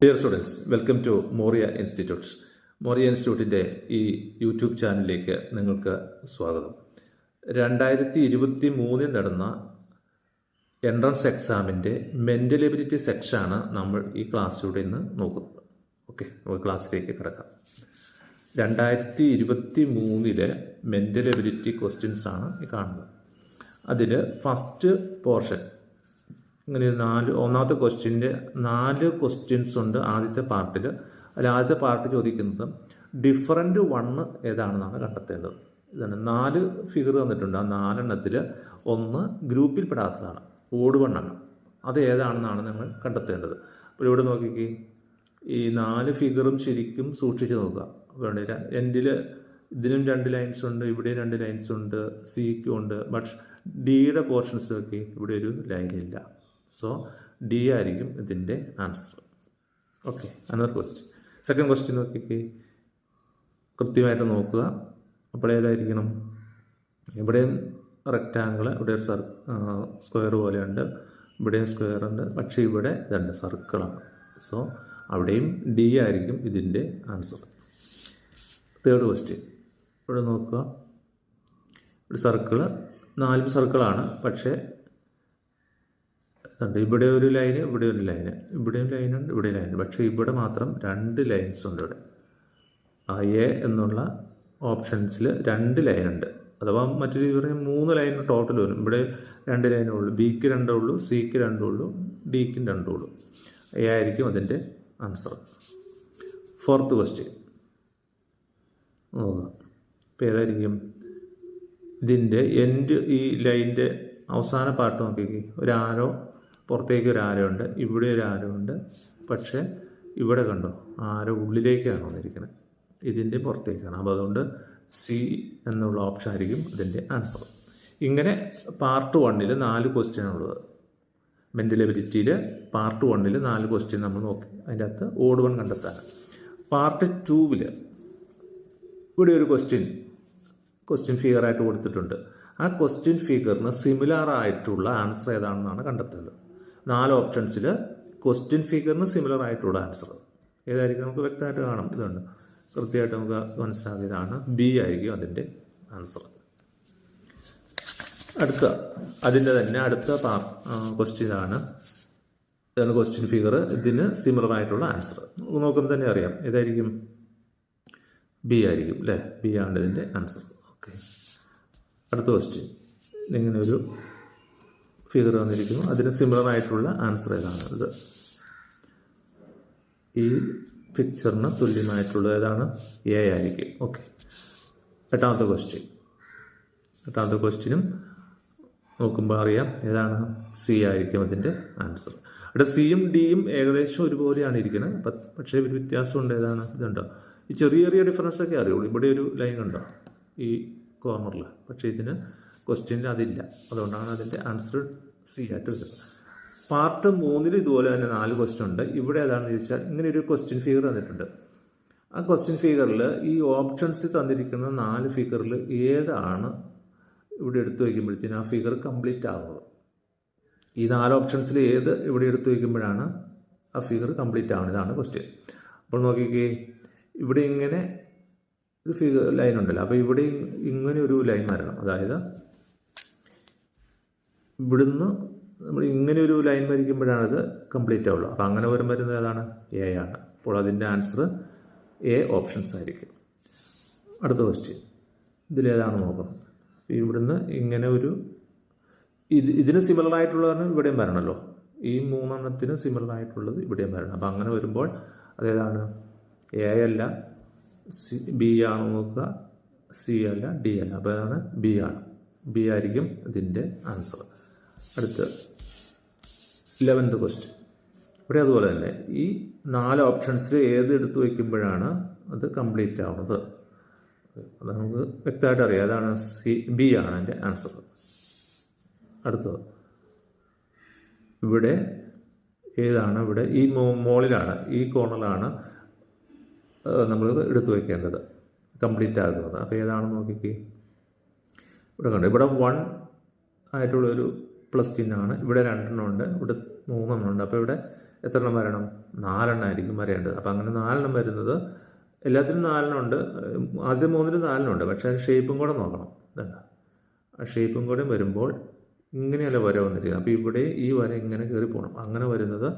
Dear students, welcome to Moriya institute. Moriya ഇൻസ്റ്റിറ്റ്യൂട്ടിൻ്റെ ഈ YouTube ചാനലിലേക്ക് നിങ്ങൾക്ക് സ്വാഗതം. 2023 നടന്ന എൻട്രൻസ് എക്സാമിൻ്റെ മെൻ്റൽ എബിലിറ്റി സെക്ഷനാണ് നമ്മൾ ഈ ക്ലാസ്സിലൂടെ ഇന്ന് നോക്കുന്നത്. ഓക്കെ, നമുക്ക് ക്ലാസ്സിലേക്ക് കിടക്കാം. 2023 മെൻ്റൽ എബിലിറ്റി ക്വസ്റ്റ്യൻസ് ആണ് ഈ കാണുന്നത്. അതിൽ ഫസ്റ്റ് പോർഷൻ ഇങ്ങനെ ഒന്നാമത്തെ ക്വസ്റ്റ്യൻ്റെ 4 ക്വസ്റ്റ്യൻസ് ഉണ്ട് ആദ്യത്തെ പാർട്ടിൽ. അതിൽ ആദ്യത്തെ പാർട്ട് ചോദിക്കുന്നത് ഡിഫറൻറ്റ് 1 ഏതാണെന്നാണ് കണ്ടെത്തേണ്ടത്. ഇതാണ് 4 ഫിഗർ തന്നിട്ടുണ്ട്. ആ 4 ഒന്ന് ഗ്രൂപ്പിൽ പെടാത്തതാണ്, ഓഡ് 1 ആണ്. അത് ഏതാണെന്നാണ് നിങ്ങൾ കണ്ടെത്തേണ്ടത്. അപ്പോൾ ഇവിടെ നോക്കിക്കേ, ഈ 4 ഫിഗറും ശരിക്കും സൂക്ഷിച്ച് നോക്കുക. വേണ്ട എൻഡിൽ ഇതിനും 2 ലൈൻസ് ഉണ്ട്, ഇവിടെയും 2 ലൈൻസ് ഉണ്ട്, സിക്കും ഉണ്ട്. ബട്ട് ഡിയുടെ പോർഷൻസ് നോക്കി ഇവിടെ ഒരു ലൈൻ ഇല്ല. സോ ഡി ആയിരിക്കും ഇതിൻ്റെ answer. Okay, another question. Second question നോക്കിക്കേ, കൃത്യമായിട്ട് നോക്കുക. അപ്പോൾ ഏതായിരിക്കണം? ഇവിടെയും റെക്റ്റാങ്കിൾ, ഇവിടെ ഒരു സ്ക്വയർ പോലെയുണ്ട്, ഇവിടെയും സ്ക്വയർ ഉണ്ട്, പക്ഷേ ഇവിടെ ഇതുണ്ട്, സർക്കിളാണ്. സോ അവിടെയും ഡി ആയിരിക്കും ഇതിൻ്റെ ആൻസർ. തേർഡ് ക്വസ്റ്റ്യൻ, ഇവിടെ നോക്കുക. ഒരു സർക്കിള്, 4 സർക്കിളാണ്, പക്ഷേ ഇവിടെ ഒരു ലൈന്, ഇവിടെ ഒരു ലൈന്, ഇവിടെയും ലൈനുണ്ട്, ഇവിടെ ലൈൻ. പക്ഷേ ഇവിടെ മാത്രം 2 ലൈൻസ് ഉണ്ട്. ഇവിടെ എ എന്നുള്ള ഓപ്ഷൻസിൽ 2 ലൈനുണ്ട്. അഥവാ മറ്റൊരു പറഞ്ഞാൽ 3 ലൈൻ ടോട്ടൽ വരും. ഇവിടെ 2 ലൈനേ ഉള്ളൂ. ബിക്ക് 2 ഉള്ളൂ, സിക്ക് 2 ഉള്ളൂ, ഡിക്കും 2 ഉള്ളൂ. എ ആയിരിക്കും അതിൻ്റെ ആൻസർ. ഫോർത്ത് ക്വസ്റ്റ്യൻ നോക്കുക. ഇപ്പോൾ ഏതായിരിക്കും ഇതിൻ്റെ എൻഡ്? ഈ ലൈനിൻ്റെ അവസാന പാർട്ട് നോക്കിക്കേ, ഒരു ആരോ, പുറത്തേക്ക് ഒരു ആരോ ഉണ്ട്, ഇവിടെ ഒരു ആരോ ഉണ്ട്. പക്ഷേ ഇവിടെ കണ്ടോ, ആരോ ഉള്ളിലേക്കാണ് വന്നിരിക്കുന്നത്, ഇതിൻ്റെ പുറത്തേക്കാണ്. അപ്പോൾ അതുകൊണ്ട് സി എന്നുള്ള ഓപ്ഷൻ ആയിരിക്കും ഇതിൻ്റെ ആൻസർ. ഇങ്ങനെ പാർട്ട് 1 4 ക്വസ്റ്റ്യൻ ഉള്ളത്. മെൻ്റൽ എബിലിറ്റിയിൽ പാർട്ട് 1 4 ക്വസ്റ്റ്യൻ നമ്മൾ നോക്കി. അതിൻ്റെ അകത്ത് ഓഡ് 1 കണ്ടെത്താൻ. പാർട്ട് 2 ഇവിടെ ഒരു ക്വസ്റ്റ്യൻ ഫിഗർ ആയിട്ട് കൊടുത്തിട്ടുണ്ട്. ആ ക്വസ്റ്റ്യൻ ഫിഗറിന് സിമിലർ ആയിട്ടുള്ള ആൻസർ ഏതാണെന്നാണ് കണ്ടെത്തുന്നത്. 4 ഓപ്ഷൻസിൽ ക്വസ്റ്റ്യൻ ഫിഗറിന് സിമിലർ ആയിട്ടുള്ള ആൻസർ ഏതായിരിക്കും? നമുക്ക് വ്യക്തമായിട്ട് കാണാം. ഇതുണ്ട്, കൃത്യമായിട്ട് നമുക്ക് മനസ്സിലാക്കിയതാണ്. ബി ആയിരിക്കും അതിൻ്റെ ആൻസർ. അതിൻ്റെ തന്നെ അടുത്ത ക്വസ്റ്റ്യനാണ്. ഇതാണ് ക്വസ്റ്റ്യൻ ഫിഗർ. ഇതിന് സിമിലർ ആയിട്ടുള്ള ആൻസർ നോക്കുമ്പോൾ തന്നെ അറിയാം ഏതായിരിക്കും. ബി ആയിരിക്കും അല്ലേ? ബി ആണ് ഇതിൻ്റെ ആൻസർ. ഓക്കെ, അടുത്ത ക്വസ്റ്റ്യൻ. ഇങ്ങനെ ഒരു ഫിഗർ വന്നിരിക്കുന്നു, അതിന് സിമിലർ ആയിട്ടുള്ള ആൻസർ ഏതാണ്? ഇത് ഈ പിക്ചറിന് തുല്യമായിട്ടുള്ള ഏതാണ്? എ ആയിരിക്കും. ഓക്കെ, എട്ടാമത്തെ ക്വസ്റ്റ്യനും നോക്കുമ്പോൾ അറിയാം ഏതാണ്? സി ആയിരിക്കും അതിൻ്റെ ആൻസർ. അവിടെ സിയും ഡിയും ഏകദേശം ഒരുപോലെയാണ് ഇരിക്കുന്നത്, പക്ഷേ ഒരു വ്യത്യാസമുണ്ട്. ഏതാണ്? ഇതുണ്ടോ, ഈ ചെറിയ ചെറിയ ഡിഫറൻസ് ഒക്കെ അറിയുള്ളൂ. ഇവിടെ ഒരു ലൈൻ ഉണ്ടോ ഈ കോർണറിൽ, പക്ഷേ ഇതിന് ക്വസ്റ്റ്യനിൽ അതില്ല. അതുകൊണ്ടാണ് അതിൻ്റെ ആൻസർ സി ആയിട്ട് വരുന്നത്. പാർട്ട് 3 ഇതുപോലെ തന്നെ 4 ക്വസ്റ്റ്യൻ ഉണ്ട്. ഇവിടെ ഏതാണെന്ന് ചോദിച്ചാൽ ഇങ്ങനെ ഒരു ക്വസ്റ്റ്യൻ ഫിഗർ തന്നിട്ടുണ്ട്. ആ ക്വസ്റ്റ്യൻ ഫിഗറിൽ ഈ ഓപ്ഷൻസ് തന്നിരിക്കുന്ന 4 ഫിഗറിൽ ഏതാണ് ഇവിടെ എടുത്തു വയ്ക്കുമ്പോഴത്തേനും ആ ഫിഗർ കംപ്ലീറ്റ് ആവുന്നത്? ഈ 4 ഓപ്ഷൻസിൽ ഏത് ഇവിടെ എടുത്തു വയ്ക്കുമ്പോഴാണ് ആ ഫിഗർ കംപ്ലീറ്റ് ആവുന്നത്? ഇതാണ് ക്വസ്റ്റ്യൻ. അപ്പോൾ നോക്കിക്കേ, ഇവിടെ ഇങ്ങനെ ഒരു ഫിഗർ ലൈൻ ഉണ്ടല്ലോ. അപ്പോൾ ഇവിടെ ഇങ്ങനെ ഒരു ലൈൻ വരണം. അതായത് ഇവിടുന്ന് നമ്മൾ ഇങ്ങനെ ഒരു ലൈൻ വരയ്ക്കുമ്പോഴാണ് ഇത് കംപ്ലീറ്റ് ആവുള്ളൂ. അപ്പോൾ അങ്ങനെ വരുന്നത് ഏതാണ്? എ ആണ്. അപ്പോൾ അതിൻ്റെ ആൻസർ എ ഓപ്ഷൻസ് ആയിരിക്കും. അടുത്ത ക്വസ്റ്റ്യൻ, ഇതിലേതാണ് നോക്കണം. ഇവിടുന്ന് ഇങ്ങനെ ഒരു ഇതിന് സിമിലർ ആയിട്ടുള്ളതാണ് ഇവിടെയും വരണമല്ലോ. ഈ 3 സിമിലർ ആയിട്ടുള്ളത് ഇവിടെയും വരണം. അപ്പോൾ അങ്ങനെ വരുമ്പോൾ അതേതാണ്? എ അല്ല, ബി ആണ് നോക്കുക, സി അല്ല, ഡി അല്ല. അപ്പോൾ അതാണ് ബി ആണ്. ബി ആയിരിക്കും ഇതിൻ്റെ ആൻസർ. അടുത്ത് 11th ക്വസ്റ്റ്യൻ. ഇവിടെ അതുപോലെ തന്നെ ഈ 4 ഓപ്ഷൻസിൽ ഏത് എടുത്തു വയ്ക്കുമ്പോഴാണ് അത് കംപ്ലീറ്റ് ആവുന്നത്? അത് നമുക്ക് വ്യക്തമായിട്ട് അറിയാം. അതാണ് ബി ആണ് എൻ്റെ ആൻസർ. അടുത്തത് ഇവിടെ ഏതാണ്? ഇവിടെ ഈ മോളിലാണ്, ഈ കോർണറിലാണ് നമ്മൾ എടുത്തു വയ്ക്കേണ്ടത്, കംപ്ലീറ്റ് ആകുന്നത്. അപ്പോൾ ഏതാണെന്ന് നോക്കിക്കേ. ഇവിടെ കണ്ടു, ഇവിടെ 1 ആയിട്ടുള്ളൊരു പ്ലസ് ചിഹ്നമാണ്. ഇവിടെ 2 ഉണ്ട്, ഇവിടെ 3 ഉണ്ട്. അപ്പോൾ ഇവിടെ എത്ര എണ്ണം വരണം? 4 എണ്ണം ആയിരിക്കും വരേണ്ടത്. അപ്പോൾ അങ്ങനെ 4 എണ്ണം വരുന്നത് എല്ലാത്തിനും 4 എണ്ണം ഉണ്ട്. ആദ്യം 3-ന് 4 എണ്ണം ഉണ്ട്. പക്ഷേ ഷേപ്പും കൂടെ നോക്കണം. ഇതുണ്ട്, ആ ഷേപ്പും കൂടെ വരുമ്പോൾ ഇങ്ങനെയല്ല വര വന്നിരിക്കുന്നത്. അപ്പോൾ ഇവിടെ ഈ വര ഇങ്ങനെ കയറി പോകണം. അങ്ങനെ വരുന്നത്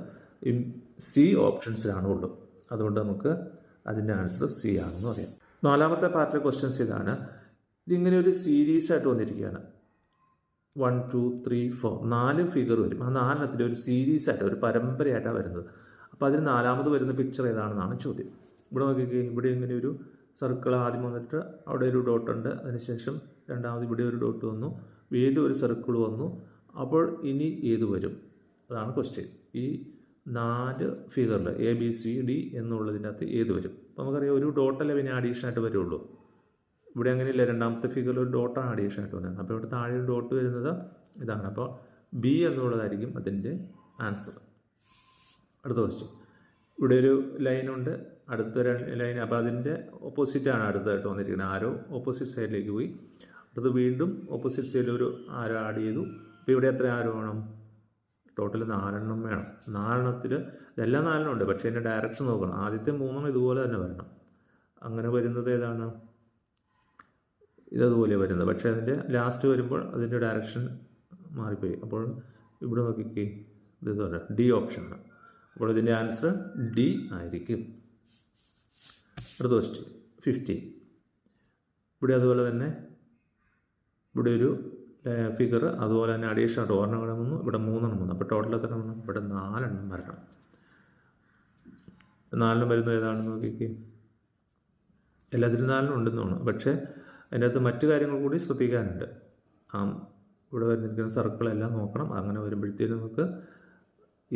സി ഓപ്ഷൻസിലാണ് ഉള്ളൂ. അതുകൊണ്ട് നമുക്ക് അതിൻ്റെ ആൻസർ സി ആണെന്ന് പറയാം. 4ാമത്തെ പാർട്ടിലെ ക്വസ്റ്റ്യൻസ് ഇതാണ്. ഇതിങ്ങനെ ഒരു സീരീസ് ആയിട്ട് വന്നിരിക്കുകയാണ്. 1 2 3 4 4 ഫിഗർ വരും. ആ 4 ഒരു സീരീസ് ആയിട്ട്, ഒരു പരമ്പരയായിട്ടാണ് വരുന്നത്. അപ്പോൾ അതിന് 4ാമത് വരുന്ന പിക്ചർ ഏതാണെന്നാണ് ചോദ്യം. ഇവിടെ നോക്കിക്കേ, ഇവിടെ ഇങ്ങനെ ഒരു സർക്കിൾ ആദ്യം വന്നിട്ട് അവിടെ ഒരു ഡോട്ട് ഉണ്ട്. അതിനുശേഷം രണ്ടാമത് ഇവിടെ ഒരു ഡോട്ട് വന്നു, വീണ്ടും ഒരു സർക്കിൾ വന്നു. അപ്പോൾ ഇനി ഏത് വരും? അതാണ് ക്വസ്റ്റ്യൻ. ഈ 4 ഫിഗറിൽ ABCD എന്നുള്ളതിൻ്റെ അകത്ത് ഏത് വരും? അപ്പോൾ നമുക്കറിയാം ഒരു ഡോട്ടല്ലേ പിന്നെ അഡീഷനായിട്ട് വരുള്ളൂ. ഇവിടെ അങ്ങനെയില്ല, 2ാമത്തെ ഫിഗറിൽ ഒരു ഡോട്ടാണ് അഡീഷനായിട്ട് വന്നത്. അപ്പോൾ ഇവിടെ താഴെ ഒരു ഡോട്ട് വരുന്നത് ഇതാണ്. അപ്പോൾ B എന്നുള്ളതായിരിക്കും അതിൻ്റെ ആൻസർ. അടുത്ത ക്വസ്റ്റ്യൻ. ഇവിടെ ഒരു ലൈനുണ്ട്, അടുത്തൊരു ലൈൻ. അപ്പോൾ അതിൻ്റെ ഓപ്പോസിറ്റാണ് അടുത്തതായിട്ട് വന്നിരിക്കുന്നത്. ആരോ ഓപ്പോസിറ്റ് സൈഡിലേക്ക് പോയി. അടുത്ത് വീണ്ടും ഓപ്പോസിറ്റ് സൈഡിൽ ഒരു ആരോ ആഡ് ചെയ്തു. അപ്പോൾ ഇവിടെ എത്ര ആരോ വേണം? ടോട്ടൽ 4 എണ്ണം വേണം. 4 എണ്ണത്തിൽ ഇതെല്ലാം 4 എണ്ണം ഉണ്ട്, പക്ഷേ അതിൻ്റെ ഡയറക്ഷൻ നോക്കണം. ആദ്യത്തെ 3 ഇതുപോലെ തന്നെ വരണം. അങ്ങനെ വരുന്നത് ഏതാണ്? ഇതതുപോലെ വരുന്നത്. പക്ഷേ അതിൻ്റെ ലാസ്റ്റ് വരുമ്പോൾ അതിൻ്റെ ഡയറക്ഷൻ മാറിപ്പോയി. അപ്പോൾ ഇവിടെ നോക്കിക്കേ, ഇതുപോലെ D ഓപ്ഷനാണ്. അപ്പോൾ ഇതിൻ്റെ ആൻസർ D ആയിരിക്കും. അടുത്ത ക്വസ്റ്റ്യൻ 15. ഇവിടെ അതുപോലെ തന്നെ ഇവിടെ ഒരു ഫിഗർ അതുപോലെ തന്നെ അഡീഷണൽ ഒരെണ്ണം വന്നു, ഇവിടെ 3 എണ്ണം വന്നു. അപ്പോൾ ടോട്ടൽ എത്ര എണ്ണം? ഇവിടെ 4 എണ്ണം വരണം. 4 എണ്ണം വരുന്നത് ഏതാണെന്ന് നോക്കിക്കേ. എല്ലാത്തിനും 4 എണ്ണം ഉണ്ടെന്ന് തോന്നുന്നു. പക്ഷേ അതിൻ്റെ അകത്ത് മറ്റു കാര്യങ്ങൾ കൂടി ശ്രദ്ധിക്കാനുണ്ട്. ഇവിടെ വരുന്നിരിക്കുന്ന സർക്കിളെല്ലാം നോക്കണം. അങ്ങനെ വരുമ്പോഴത്തേക്കും നമുക്ക്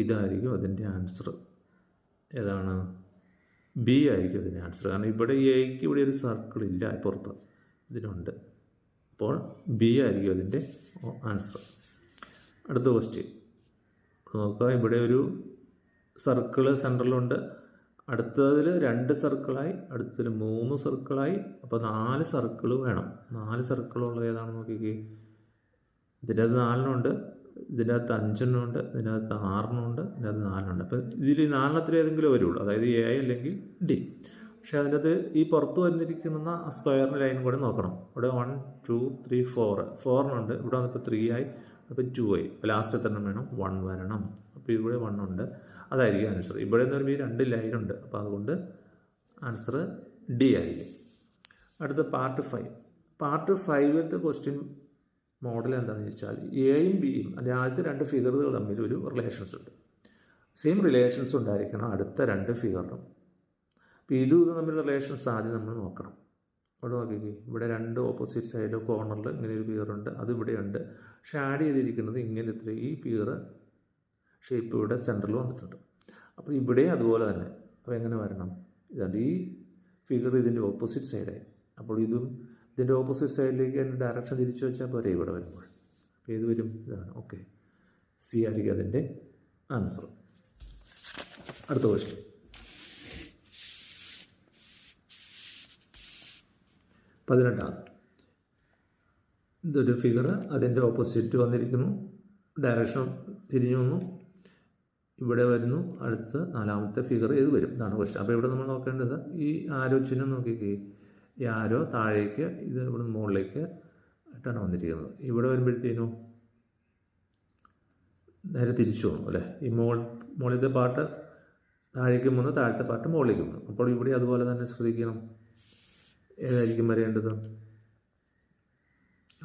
ഇതായിരിക്കും അതിൻ്റെ ആൻസർ. ഏതാണ്? B ആയിരിക്കും അതിൻ്റെ ആൻസർ. കാരണം ഇവിടെ Aക്ക് ഇവിടെ ഒരു സർക്കിൾ ഇല്ല, പുറത്ത് ഇതിനുണ്ട്. അപ്പോൾ B ആയിരിക്കും അതിൻ്റെ ആൻസർ. അടുത്ത ക്വസ്റ്റ്യൻ നോക്കുക. ഇവിടെ ഒരു സർക്കിള് സെൻറ്ററിലുണ്ട്. അടുത്തതിൽ 2 സർക്കിളായി, അടുത്തതിൽ 3 സർക്കിളായി. അപ്പോൾ 4 സർക്കിൾ വേണം. 4 സർക്കിളുള്ളത് ഏതാണെന്ന് നോക്കിക്കേ. ഇതിൻ്റെ അകത്ത് 4 എണ്ണം ഉണ്ട്, ഇതിൻ്റെ അകത്ത് 5 എണ്ണം ഉണ്ട്, ഇതിൻ്റെ അകത്ത് 6 എണ്ണം ഉണ്ട്, ഇതിൻ്റെ അകത്ത് 4 ഉണ്ട്. അപ്പോൾ ഇതിൽ 4 എണ്ണത്തിൽ ഏതെങ്കിലും വരുള്ളൂ, അതായത് A അല്ലെങ്കിൽ D. പക്ഷേ അതിൻ്റെ അകത്ത് ഈ പുറത്ത് വന്നിരിക്കുന്ന സ്ക്വയറിൻ്റെ ലൈൻ കൂടെ നോക്കണം. ഇവിടെ 1 2 3 4 എണ്ണമുണ്ട്. ഇവിടെ വന്നപ്പോൾ 3 ആയി, അപ്പോൾ 2 ആയി. അപ്പോൾ ലാസ്റ്റ് എത്ര എണ്ണം വേണം? 1 വരണം. അപ്പോൾ ഇവിടെ 1 ഉണ്ട്, അതായിരിക്കും ആൻസർ. ഇവിടെ എന്ന് പറയുമ്പോൾ ഈ 2 ലൈനുണ്ട്. അപ്പോൾ അതുകൊണ്ട് ആൻസർ D ആയിരിക്കും. അടുത്ത പാർട്ട് 5. പാർട്ട് 5ത്തെ ക്വസ്റ്റ്യൻ മോഡൽ എന്താണെന്ന് വെച്ചാൽ Aയും Bയും അതിൻ്റെ ആദ്യത്തെ 2 ഫിഗറുകൾ തമ്മിൽ ഒരു റിലേഷൻസ് ഉണ്ട്. സെയിം റിലേഷൻസ് ഉണ്ടായിരിക്കണം അടുത്ത 2 ഫിഗറിനും. അപ്പോൾ ഇതും തമ്മിലുള്ള റിലേഷൻസ് ആദ്യം നമ്മൾ നോക്കണം. അവിടെ നോക്കിക്കേ, ഇവിടെ 2 ഓപ്പോസിറ്റ് സൈഡ് കോർണറിൽ ഇങ്ങനെ ഒരു ഫിഗറുണ്ട്, അത് ഇവിടെയുണ്ട്. പക്ഷെ ആഡ് ചെയ്തിരിക്കുന്നത് ഇങ്ങനത്തെ ഈ ഫിഗർ ഷേപ്പ് ഇവിടെ സെൻറ്ററിൽ വന്നിട്ടുണ്ട്. അപ്പോൾ ഇവിടെ അതുപോലെ തന്നെ. അപ്പോൾ എങ്ങനെ വരണം? ഇതാണ് ഈ ഫിഗർ ഇതിൻ്റെ ഓപ്പോസിറ്റ് സൈഡായി. അപ്പോൾ ഇതും ഇതിൻ്റെ ഓപ്പോസിറ്റ് സൈഡിലേക്ക് അതിൻ്റെ ഡയറക്ഷൻ തിരിച്ചു വെച്ചാൽ പോരെ ഇവിടെ വരുമ്പോൾ. അപ്പോൾ ഏത് വരും? ഇതാണ്. ഓക്കെ, C ആയിരിക്കും അതിൻ്റെ ആൻസർ. അടുത്ത ക്വസ്റ്റ്യൻ 18. ഇതൊരു ഫിഗർ, അതിൻ്റെ ഓപ്പോസിറ്റ് വന്നിരിക്കുന്നു, ഡയറക്ഷൻ തിരിഞ്ഞു വന്നു, ഇവിടെ വരുന്നു. അടുത്ത് 4ാമത്തെ ഫിഗർ ഏത് വരും? ഇതാണ് ക്വസ്റ്റ്യൻ. അപ്പോൾ ഇവിടെ നമ്മൾ നോക്കേണ്ടത് ഈ ആരോ ചിഹ്നം നോക്കിക്കേ. ഈ ആരോ താഴേക്ക്, ഇത് ഇവിടെ മുകളിലേക്ക് ആയിട്ടാണ് വന്നിരിക്കുന്നത്. ഇവിടെ വരുമ്പോഴത്തേനും നേരെ തിരിച്ചു വന്നു അല്ലേ. ഈ മുകളിലത്തെ പാർട്ട് താഴേക്ക് വന്നു, താഴത്തെ പാർട്ട് മുകളിലേക്ക് വന്നു. അപ്പോൾ ഇവിടെ അതുപോലെ തന്നെ ശ്രദ്ധിക്കണം. ഏതായിരിക്കും വരേണ്ടത്?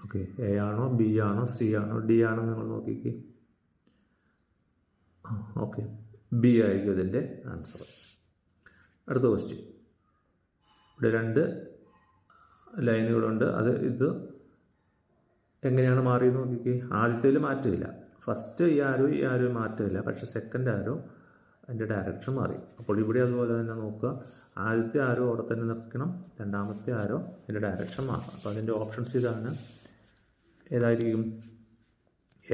ഓക്കെ, A ആണോ B ആണോ C ആണോ D ആണോ നിങ്ങൾ നോക്കിക്കേ. ഓക്കെ, B ആയിരിക്കും ഇതിൻ്റെ ആൻസർ. അടുത്ത ക്വസ്റ്റ്യൻ. ഇവിടെ 2 ലൈനുകളുണ്ട്. ഇത് എങ്ങനെയാണ് മാറിയെന്ന് നോക്കിക്കേ. ആദ്യത്തേൽ മാറ്റമില്ല, ഫസ്റ്റ് ഈ ആരോ മാറ്റമില്ല. പക്ഷേ സെക്കൻഡ് ആരോ അതിൻ്റെ ഡയറക്ഷൻ മാറി. അപ്പോൾ ഇവിടെ അതുപോലെ തന്നെ നോക്കുക. ആദ്യത്തെ ആരോ അവിടെ തന്നെ നിർത്തിക്കണം, 2ാമത്തെ ആരോ അതിൻ്റെ ഡയറക്ഷൻ മാറണം. അപ്പോൾ അതിൻ്റെ ഓപ്ഷൻസ് ഇതാണ്. ഏതായിരിക്കും?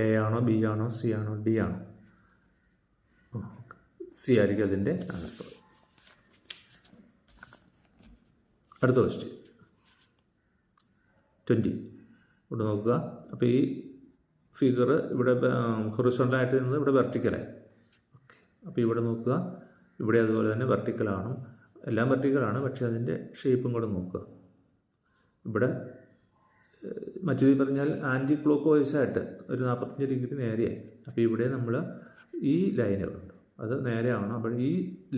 A ആണോ B ആണോ C ആണോ D ആണോ? C ആയിരിക്കും അതിൻ്റെ ആൻസർ. അടുത്ത ക്വസ്റ്റ്യൻ 20. ഇവിടെ നോക്കുക. അപ്പോൾ ഈ ഫിഗർ ഇവിടെ ഹൊറിസോണ്ടലായിട്ട് നിന്നത് ഇവിടെ വെർട്ടിക്കലായി. ഓക്കെ, അപ്പോൾ ഇവിടെ നോക്കുക, ഇവിടെ അതുപോലെ തന്നെ വെർട്ടിക്കലാണ്, എല്ലാം വെർട്ടിക്കലാണ്, പക്ഷേ അതിൻ്റെ ഷേപ്പും കൂടെ നോക്കുക. ഇവിടെ മറ്റൊരു പറഞ്ഞാൽ ആൻറ്റി ക്ലോക്ക് വൈസായിട്ട് ഒരു 45 ഡിഗ്രി നേരെയായി. അപ്പോൾ ഇവിടെ നമ്മൾ ഈ ലൈനുകളുണ്ട്, അത് നേരെ ആവണം. അപ്പോൾ ഈ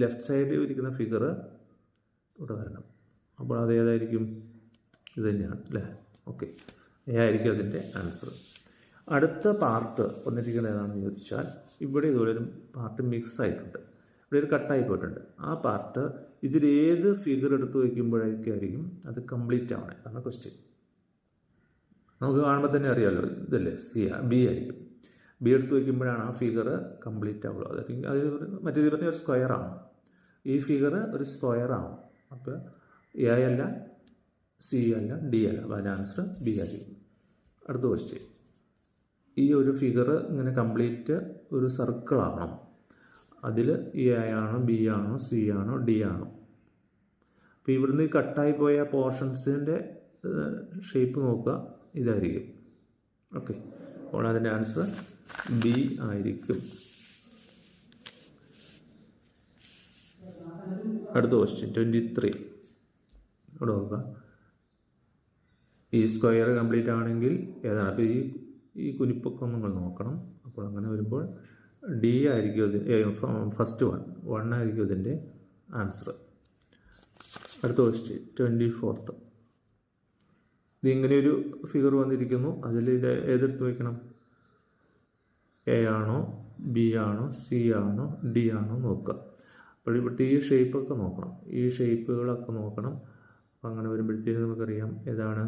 ലെഫ്റ്റ് സൈഡിൽ ഇരിക്കുന്ന ഫിഗർ ഇവിടെ വരണം. അപ്പോൾ അത് ഏതായിരിക്കും? ഇത് തന്നെയാണ് അല്ലേ? ഓക്കെ, എ ആയിരിക്കും അതിൻ്റെ ആൻസർ. അടുത്ത പാർട്ട് വന്നിരിക്കുന്നത് ഏതാണെന്ന് ചോദിച്ചാൽ, ഇവിടെ ഇതുപോലെ ഒരു പാർട്ട് മിക്സ് ആയിട്ടുണ്ട്, ഇവിടെ ഒരു കട്ടായി പോയിട്ടുണ്ട്. ആ പാർട്ട് ഇതിലേത് ഫിഗർ എടുത്ത് വയ്ക്കുമ്പോഴേക്കായിരിക്കും അത് കംപ്ലീറ്റ് ആവണേ? അതാണ് ക്വസ്റ്റ്യൻ. നമുക്ക് കാണുമ്പോൾ തന്നെ അറിയാമല്ലോ, ഇതല്ലേ ബി ആയിരിക്കും. ബി എടുത്ത് വയ്ക്കുമ്പോഴാണ് ആ ഫിഗർ കംപ്ലീറ്റ് ആവുള്ളൂ. അതായിരിക്കും അത് മറ്റേ പറഞ്ഞ ഒരു സ്ക്വയറാണ്, ഈ ഫിഗർ ഒരു സ്ക്വയറാണ്. അപ്പോൾ എ അല്ല, സി അല്ല, ഡി അല്ല. അപ്പോൾ അതിൻ്റെ ആൻസർ ബി ആയിരിക്കും. അടുത്ത ക്വസ്റ്റ്യൻ, ഈ ഒരു ഫിഗർ ഇങ്ങനെ കംപ്ലീറ്റ് ഒരു സർക്കിളാവണം. അതിൽ എ ആണോ, ബി ആണോ, സി ആണോ, ഡി ആണോ? അപ്പോൾ ഇവിടുന്ന് കട്ടായി പോയ പോർഷൻസിൻ്റെ ഷേപ്പ് നോക്കുക, ഇതായിരിക്കും. ഓക്കെ, അപ്പോൾ അതിൻ്റെ ആൻസർ ബി ആയിരിക്കും. അടുത്ത ക്വസ്റ്റ്യൻ 23. ഇവിടെ നോക്കുക, ഈ സ്ക്വയർ കംപ്ലീറ്റ് ആണെങ്കിൽ ഏതാണ്? അപ്പോൾ ഈ കുനിപ്പൊക്കെ നിങ്ങൾ നോക്കണം. അപ്പോൾ അങ്ങനെ വരുമ്പോൾ ഡി ആയിരിക്കും അത്, ഫസ്റ്റ് വൺ ആയിരിക്കും ഇതിൻ്റെ ആൻസർ. അടുത്ത ക്വസ്റ്റ്യൻ 24. ഇതിങ്ങനെയൊരു ഫിഗർ വന്നിരിക്കുന്നു, അതിൽ ഇത് ഏതെടുത്ത് വയ്ക്കണം? എ ആണോ, ബി ആണോ, സി ആണോ, ഡി ആണോ നോക്കുക. അപ്പോൾ ഇവിടുത്തെ ഈ ഷേപ്പൊക്കെ നോക്കണം, ഈ ഷേപ്പുകളൊക്കെ നോക്കണം. അപ്പം അങ്ങനെ വരുമ്പോഴത്തേക്കും നമുക്കറിയാം ഏതാണ്?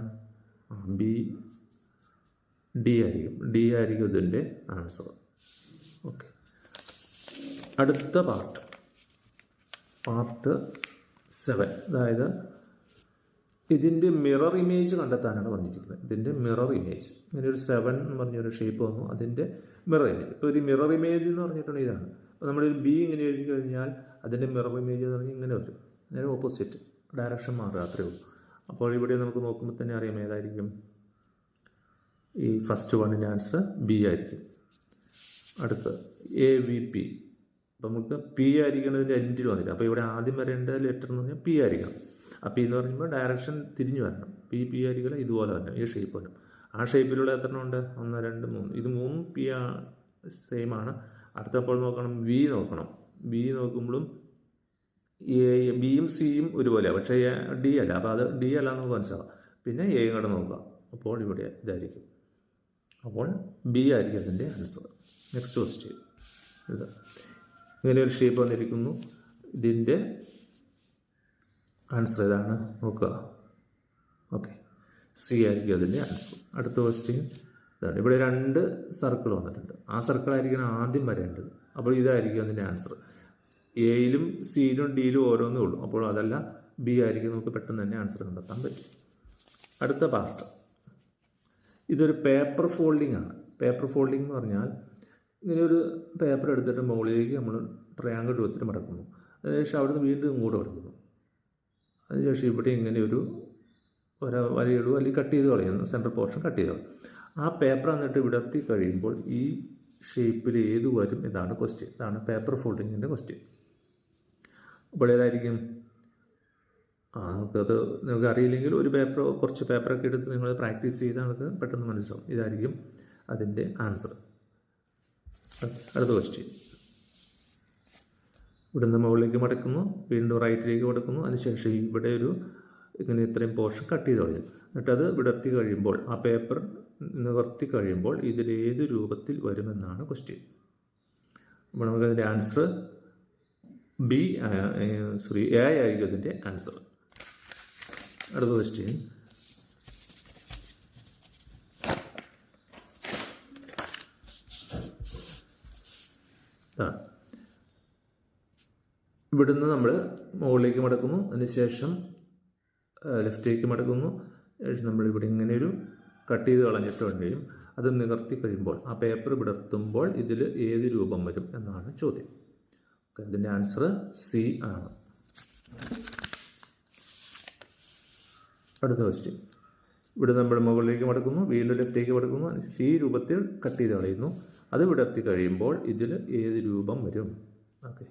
ബി, ഡി ആയിരിക്കും. ഡി ആയിരിക്കും ഇതിൻ്റെ ആൻസർ. ഓക്കെ, അടുത്ത പാർട്ട് 7. അതായത് ഇതിൻ്റെ മിറർ ഇമേജ് കണ്ടെത്താനാണ് പറഞ്ഞിരിക്കുന്നത്. ഇതിൻ്റെ മിറർ ഇമേജ്, ഇങ്ങനെ ഒരു 7 എന്ന് പറഞ്ഞൊരു ഷേപ്പ് വന്നു, അതിൻ്റെ മിറർ ഇമേജ്. ഇപ്പോൾ ഒരു മിറർ ഇമേജ് എന്ന് പറഞ്ഞിട്ടുണ്ടെങ്കിൽ ഇതാണ്. അപ്പോൾ നമ്മളൊരു ബി ഇങ്ങനെ എഴുതി കഴിഞ്ഞാൽ അതിൻ്റെ മിറർ ഇമേജ് എന്ന് പറഞ്ഞാൽ ഇങ്ങനെ വരും, നേരെ ഓപ്പോസിറ്റ് ഡയറക്ഷൻ മാറുക, അത്രയേ ഉള്ളൂ. അപ്പോൾ ഇവിടെ നമുക്ക് നോക്കുമ്പോൾ തന്നെ അറിയാം ഏതായിരിക്കും? ഈ ഫസ്റ്റ് വണ്ണിൻ്റെ ആൻസർ ബി ആയിരിക്കും. അടുത്ത് AVP. അപ്പോൾ നമുക്ക് പി ആയിരിക്കണതിൻ്റെ എൻഡിൽ വന്നില്ല. അപ്പോൾ ഇവിടെ ആദ്യം വരേണ്ട ലെറ്റർ എന്ന് പറഞ്ഞാൽ പി ആയിരിക്കണം. ആ പി എന്ന് പറയുമ്പോൾ ഡയറക്ഷൻ തിരിഞ്ഞു വരണം. പി ആയിരിക്കില്ല, ഇതുപോലെ വരണം, ഈ ഷേപ്പ് വരണം. ആ ഷേപ്പിലുള്ള എത്ര ഉണ്ട്? 1, 2, 3. ഇത് 3 പി സെയിം ആണ്. അടുത്തപ്പോൾ നോക്കണം, വി നോക്കണം. ബി നോക്കുമ്പോഴും ബിയും സിയും ഒരുപോലെയാണ്, പക്ഷേ ഡി അല്ല. അപ്പോൾ അത് ഡി അല്ല എന്ന് നമുക്ക് മനസ്സിലാക്കാം. പിന്നെ എ കൂടെ നോക്കുക, അപ്പോൾ ഇവിടെ ഇതായിരിക്കും. അപ്പോൾ ബി ആയിരിക്കും അതിൻ്റെ ആൻസർ. നെക്സ്റ്റ് ക്വസ്റ്റ്യൻ, ഇത് ഇങ്ങനെ ഒരു ഷേപ്പ് വന്നിരിക്കുന്നു, ഇതിൻ്റെ ആൻസർ ഏതാണ് നോക്കുക. ഓക്കെ, സി ആയിരിക്കും അതിൻ്റെ ആൻസർ. അടുത്ത ക്വസ്റ്റ്യൻ ഇതാണ്. ഇവിടെ 2 സർക്കിൾ വന്നിട്ടുണ്ട്, ആ സർക്കിളായിരിക്കണം ആദ്യം വരേണ്ടത്. അപ്പോൾ ഇതായിരിക്കും അതിൻ്റെ ആൻസർ. എയിലും സിയിലും ഡിയിലും ഓരോന്നേ ഉള്ളൂ. അപ്പോൾ അതല്ല, ബി ആയിരിക്കും. നമുക്ക് പെട്ടെന്ന് തന്നെ ആൻസർ കണ്ടെത്താൻ പറ്റും. അടുത്ത പാർട്ട്, ഇതൊരു പേപ്പർ ഫോൾഡിംഗ് ആണ്. പേപ്പർ ഫോൾഡിംഗ് എന്ന് പറഞ്ഞാൽ ഇങ്ങനെ ഒരു പേപ്പർ എടുത്തിട്ട് മുകളിലേക്ക് നമ്മൾ ട്രയാങ്കിൾ രൂപത്തിൽ മടക്കുന്നു. അതിനുശേഷം അവിടുന്ന് വീണ്ടും ഇങ്ങോട്ട് മടക്കുന്നു. അതിനുശേഷം ഇവിടെ ഇങ്ങനെ ഒരു വരയിടുക, അല്ലെങ്കിൽ കട്ട് ചെയ്ത് കളയുന്നു, സെൻട്രൽ പോർഷൻ കട്ട് ചെയ്ത് കളയും. ആ പേപ്പർ എന്നിട്ട് വിടർത്തി കഴിയുമ്പോൾ ഈ ഷേപ്പിൽ ഏത് വരും എന്നാണ് ക്വസ്റ്റ്യൻ. ഇതാണ് പേപ്പർ ഫോൾഡിങ്ങിൻ്റെ ക്വസ്റ്റ്യൻ. അപ്പോൾ ഏതായിരിക്കും? നിങ്ങൾക്ക് അറിയില്ലെങ്കിൽ ഒരു കുറച്ച് പേപ്പറൊക്കെ എടുത്ത് നിങ്ങൾ പ്രാക്ടീസ് ചെയ്താൽ നമുക്ക് പെട്ടെന്ന് മനസ്സിലാവും. ഇതായിരിക്കും അതിൻ്റെ ആൻസർ. അടുത്ത ക്വസ്റ്റ്യൻ, ഇവിടുന്ന് മുകളിലേക്ക് മടക്കുന്നു, വീണ്ടും റൈറ്റിലേക്ക് മടക്കുന്നു. അതിനുശേഷം ഇവിടെ ഇങ്ങനെ ഇത്രയും പോർഷൻ കട്ട് ചെയ്ത് കളയും. എന്നിട്ടത് വിടർത്തി കഴിയുമ്പോൾ, ആ പേപ്പർ നിവർത്തി കഴിയുമ്പോൾ ഇതിലേത് രൂപത്തിൽ വരുമെന്നാണ് ക്വസ്റ്റ്യൻ. അപ്പോൾ നമുക്കതിൻ്റെ ആൻസർ എ ആയിരിക്കും അതിൻ്റെ ആൻസർ. അടുത്ത ക്വസ്റ്റ്യൻ, ഇവിടുന്ന് നമ്മൾ മുകളിലേക്ക് മടക്കുന്നു, അതിനുശേഷം ലെഫ്റ്റിലേക്ക് മടക്കുന്നു. നമ്മൾ ഇവിടെ ഇങ്ങനെ ഒരു കട്ട് ചെയ്ത് കളഞ്ഞിട്ടുണ്ടെങ്കിലും അത് നിവർത്തി കഴിയുമ്പോൾ, ആ പേപ്പർ വിടർത്തുമ്പോൾ ഇതിൽ ഏത് രൂപം വരും എന്നാണ് ചോദ്യം. ഇതിൻ്റെ ആൻസർ സി ആണ്. അടുത്ത ക്വസ്റ്റ്യൻ, ഇവിടെ നമ്മൾ മുകളിലേക്ക് മടക്കുന്നു, വീണ്ടും ലെഫ്റ്റിലേക്ക് മടക്കുന്നു, അതിനുശേഷം ഈ രൂപത്തിൽ കട്ട് ചെയ്ത് കളയുന്നു. അത് വിടർത്തി കഴിയുമ്പോൾ ഇതിൽ ഏത് രൂപം വരും? ഓക്കെ,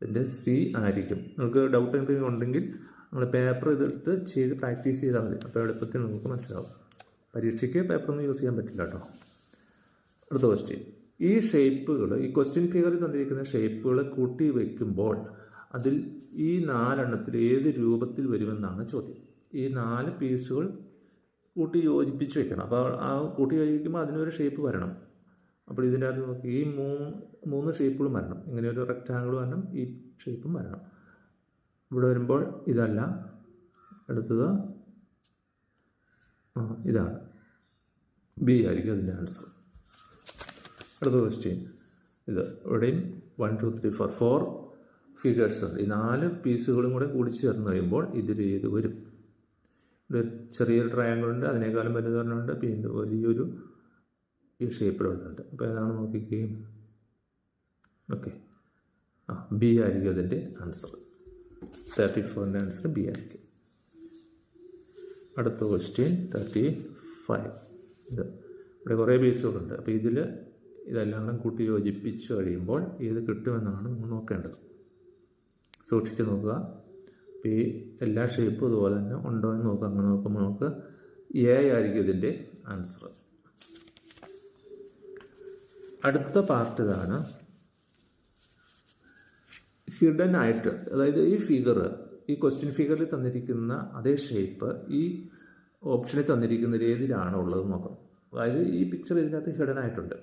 ഇതിൻ്റെ സി ആയിരിക്കും. നിങ്ങൾക്ക് ഡൗട്ട് എന്തെങ്കിലും ഉണ്ടെങ്കിൽ നിങ്ങൾ പേപ്പർ ഇതെടുത്ത് ചെയ്ത് പ്രാക്ടീസ് ചെയ്താൽ മതി. അപ്പോൾ എളുപ്പത്തിൽ നിങ്ങൾക്ക് മനസ്സിലാവും. പരീക്ഷയ്ക്ക് പേപ്പറൊന്നും യൂസ് ചെയ്യാൻ പറ്റില്ല കേട്ടോ. അടുത്ത ക്വസ്റ്റ്യൻ, ഈ ഷേപ്പുകൾ, ഈ ക്വസ്റ്റ്യൻ ഫിഗറിൽ തന്നിരിക്കുന്ന ഷേപ്പുകൾ കൂട്ടി വയ്ക്കുമ്പോൾ അതിൽ ഈ 4 എണ്ണത്തിൽ ഏത് രൂപത്തിൽ വരുമെന്നാണ് ചോദ്യം. ഈ 4 പീസുകൾ കൂട്ടി യോജിപ്പിച്ച് വെക്കണം. അപ്പോൾ ആ കൂട്ടി യോജിപ്പിക്കുമ്പോൾ അതിനൊരു ഷേപ്പ് വരണം. അപ്പോൾ ഇതിൻ്റെ അകത്ത് നോക്കി ഈ 3 ഷേപ്പുകളും വരണം. ഇങ്ങനെ ഒരു റെക്റ്റാങ്കിൾ വരണം, ഈ ഷേപ്പും വരണം. ഇവിടെ വരുമ്പോൾ ഇതല്ല, അടുത്തത് ഇതാണ്, ബി ആയിരിക്കും അതിൻ്റെ ആൻസർ. അടുത്ത ക്വസ്റ്റ്യൻ, ഇത് ഇവിടെയും 1 2 3 4 ഫിഗേഴ്സ് ഉണ്ട്. ഈ 4 പീസുകളും കൂടെ കൂടി ചേർന്ന് കഴിയുമ്പോൾ ഇതിൽ ഏത് വരും? ഇവിടെ ചെറിയൊരു ട്രയാങ്കിൾ ഉണ്ട്, അതിനേക്കാളും വലുതൊരെണ്ണമുണ്ട്, പിന്നെ വലിയൊരു ഈ ഷേപ്പിലുണ്ട്. അപ്പോൾ ഏതാണ് നോക്കിക്കുകയും. ഓക്കെ, ബി ആയിരിക്കും അതിൻ്റെ ആൻസർ. 34ൻ്റെ ആൻസർ ബി ആയിരിക്കും. അടുത്ത ക്വസ്റ്റ്യൻ 35. ഇത് ഇവിടെ കുറേ പീസുകളുണ്ട്. അപ്പോൾ ഇതെല്ലാം കൂട്ടി യോജിപ്പിച്ച് കഴിയുമ്പോൾ ഏത് കിട്ടുമെന്നാണ് നമ്മൾ നോക്കേണ്ടത്. സൂക്ഷിച്ച് നോക്കുക. അപ്പോൾ ഈ എല്ലാ ഷേപ്പും ഇതുപോലെ തന്നെ ഉണ്ടോ എന്ന് നോക്കുക. അങ്ങനെ നോക്കുമ്പോൾ നമുക്ക് എ ആയിരിക്കും ഇതിൻ്റെ ആൻസർ. അടുത്ത പാർട്ട് ഇതാണ്, ഹിഡൻ ആയിട്ട്, അതായത് ഈ ഫിഗർ, ഈ ക്വസ്റ്റ്യൻ ഫിഗറിൽ തന്നിരിക്കുന്ന അതേ ഷേപ്പ് ഈ ഓപ്ഷനിൽ തന്നിരിക്കുന്നതിൽ ഏതിലാണ് ഉള്ളത് നോക്കണം. അതായത് ഈ പിക്ചർ ഇതിനകത്ത് ഹിഡൻ ആയിട്ടുണ്ട്,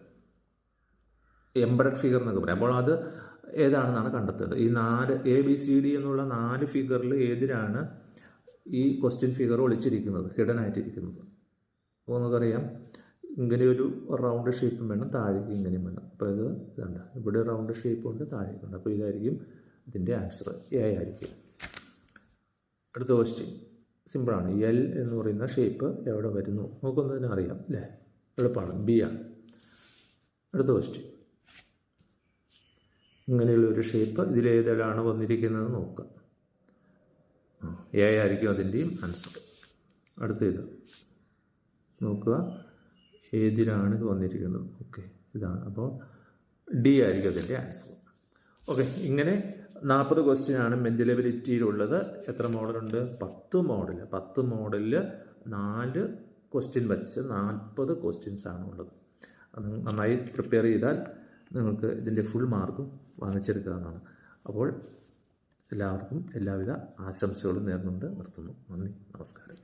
എംബഡഡ് ഫിഗർ എന്നൊക്കെ പറയാം. അപ്പോൾ അത് ഏതാണെന്നാണ് കണ്ടെത്തേണ്ടത്. ഈ 4 ABCD എന്നുള്ള 4 ഫിഗറിൽ ഏതിലാണ് ഈ ക്വസ്റ്റ്യൻ ഫിഗർ ഒളിച്ചിരിക്കുന്നത്, ഹിഡൻ ആയിട്ടിരിക്കുന്നത്? അപ്പോൾ നമുക്കറിയാം, ഇങ്ങനെയൊരു റൗണ്ട് ഷേപ്പും വേണം, താഴേക്ക് ഇങ്ങനെയും വേണം. അപ്പോൾ ഇതുണ്ട്, ഇവിടെ റൗണ്ട് ഷേപ്പുണ്ട്, താഴേക്കുണ്ട്. അപ്പോൾ ഇതായിരിക്കും ഇതിൻ്റെ ആൻസർ, എ ആയിരിക്കും. അടുത്ത ക്വസ്റ്റ്യൻ സിമ്പിളാണ്. എൽ എന്ന് പറയുന്ന ഷേപ്പ് എവിടെ വരുന്നു നോക്കുന്നതിന് അറിയാം അല്ലേ, എളുപ്പമാണ്, ബി ആണ്. അടുത്ത ക്വസ്റ്റ്യൻ, ഇങ്ങനെയുള്ളൊരു ഷേപ്പ് ഇതിലേതാണ് വന്നിരിക്കുന്നത് നോക്കുക. എ ആയിരിക്കും അതിൻ്റെയും ആൻസർ. അടുത്ത ഇത് നോക്കുക, ഏതിലാണ് ഇത് വന്നിരിക്കുന്നത്? ഓക്കെ, ഇതാണ്. അപ്പോൾ ഡി ആയിരിക്കും അതിൻ്റെ ആൻസർ. ഓക്കെ, ഇങ്ങനെ 40 ക്വസ്റ്റ്യനാണ് മെൻ്റൽ എബിലിറ്റിയിലുള്ളത്. എത്ര മോഡലുണ്ട്? 10 മോഡൽ. 10 മോഡലിൽ 4 ക്വസ്റ്റ്യൻ വെച്ച് 40 ക്വസ്റ്റ്യൻസാണ് ഉള്ളത്. അത് നന്നായി പ്രിപ്പയർ ചെയ്താൽ നിങ്ങൾക്ക് ഇതിൻ്റെ ഫുൾ മാർക്കും വാങ്ങിച്ചെടുക്കാവുന്നതാണ്. അപ്പോൾ എല്ലാവർക്കും എല്ലാവിധ ആശംസകളും നേർന്നുകൊണ്ട് നിർത്തുന്നു. നന്ദി, നമസ്കാരം.